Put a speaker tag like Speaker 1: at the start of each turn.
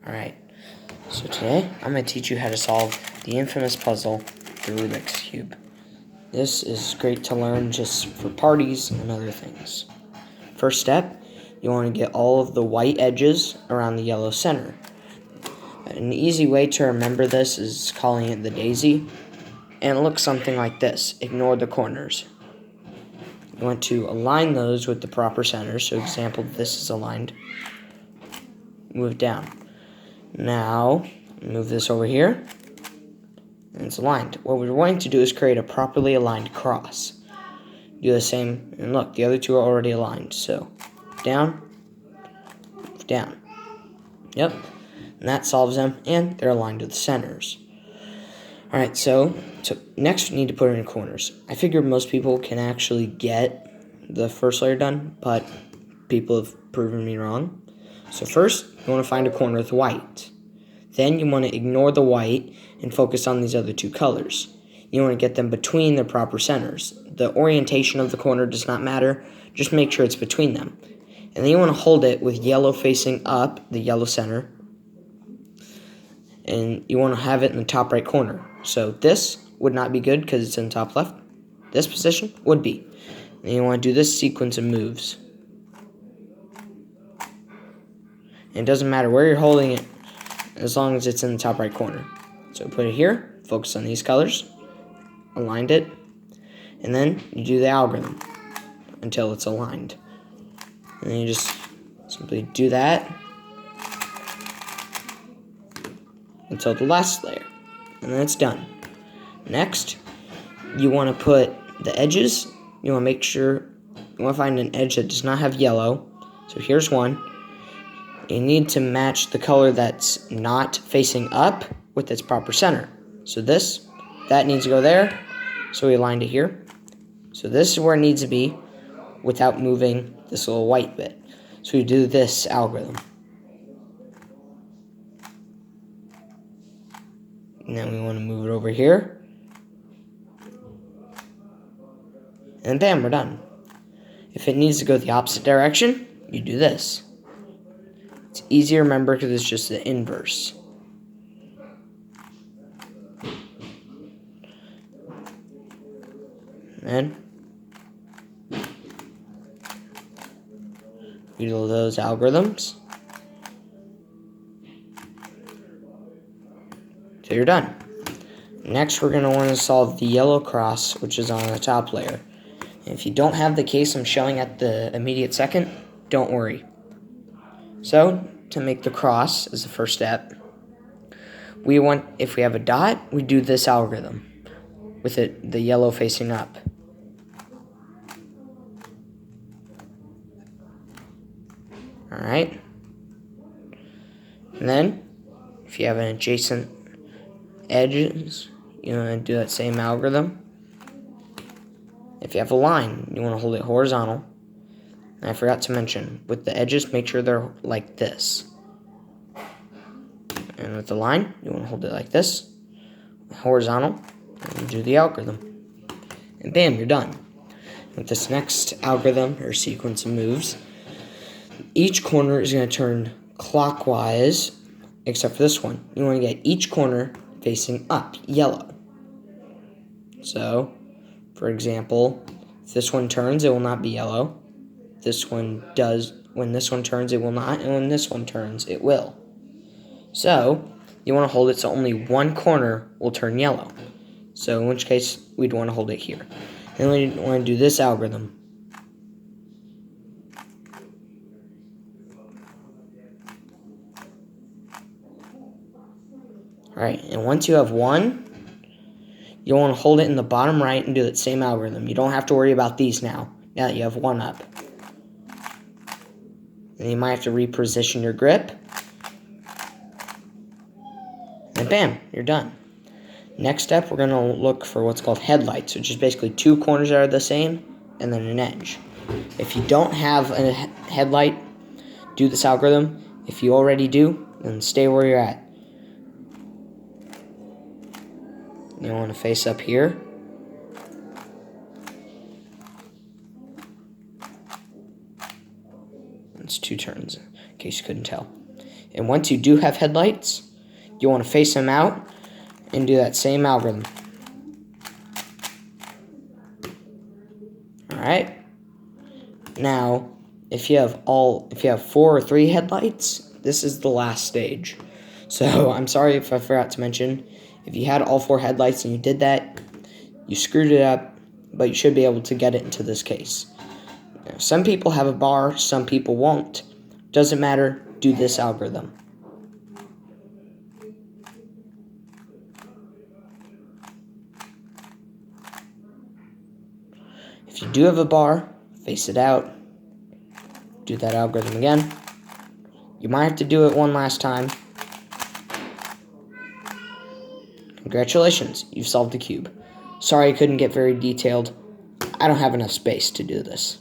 Speaker 1: Alright, so today I'm going to teach you how to solve the infamous puzzle, the Rubik's Cube. This is great to learn just for parties and other things. First step, you want to get all of the white edges around the yellow center. An easy way to remember this is calling it the daisy, and it looks something like this. Ignore the corners. You want to align those with the proper center, so example, this is aligned. Move down. Now, move this over here, and it's aligned. What we're going to do is create a properly aligned cross. Do the same, and look, the other two are already aligned, so down, down. Yep, and that solves them, and they're aligned with the centers. Alright, so next we need to put it in corners. I figure most people can actually get the first layer done, but people have proven me wrong. So first, you want to find a corner with white. Then you want to ignore the white and focus on these other two colors. You want to get them between their proper centers. The orientation of the corner does not matter, just make sure it's between them. And then you want to hold it with yellow facing up, the yellow center, and you want to have it in the top right corner. So this would not be good because it's in the top left. This position would be. And you want to do this sequence of moves. And it doesn't matter where you're holding it as long as it's in the top right corner. So put it here, focus on these colors, aligned it, and then you do the algorithm until it's aligned. And then you just simply do that until the last layer, and then it's done. Next, you want to put the edges. You want to make sure, you want to find an edge that does not have yellow. So here's one. You need to match the color that's not facing up with its proper center. So that needs to go there. So we aligned it here. So this is where it needs to be without moving this little white bit. So we do this algorithm. And then we want to move it over here. And bam, we're done. If it needs to go the opposite direction, you do this. It's easy to remember because it's just the inverse. And you do those algorithms. So you're done. Next, we're going to want to solve the yellow cross, which is on the top layer. And if you don't have the case I'm showing at the immediate second, don't worry. So, to make the cross as the first step, if we have a dot, we do this algorithm with the yellow facing up. Alright. And then, if you have an adjacent edges, you want to do that same algorithm. If you have a line, you want to hold it horizontal. And I forgot to mention, with the edges, make sure they're like this. And with the line, you want to hold it like this, horizontal, and do the algorithm. And bam, you're done. With this next algorithm, or sequence of moves, each corner is going to turn clockwise, except for this one. You want to get each corner facing up, yellow. So, for example, if this one turns, it will not be yellow. This one does. When this one turns, it will not, and when this one turns, it will. So, you want to hold it so only one corner will turn yellow. So, in which case, we'd want to hold it here. And we want to do this algorithm. Alright, and once you have one, you'll want to hold it in the bottom right and do that same algorithm. You don't have to worry about these now that you have one up. And you might have to reposition your grip. And bam, you're done. Next step, we're going to look for what's called headlights, which is basically two corners that are the same, and then an edge. If you don't have a headlight, do this algorithm. If you already do, then stay where you're at. You want to face up here. It's two turns, in case you couldn't tell. And once you do have headlights, you want to face them out and do that same algorithm. Alright? Now, if you have 4 or 3 headlights, this is the last stage. So, I'm sorry if I forgot to mention, if you had all 4 headlights and you did that, you screwed it up, but you should be able to get it into this case. Now, some people have a bar, some people won't. Doesn't matter, do this algorithm. If you do have a bar, face it out, do that algorithm again. You might have to do it one last time. Congratulations, you've solved the cube. Sorry I couldn't get very detailed. I don't have enough space to do this.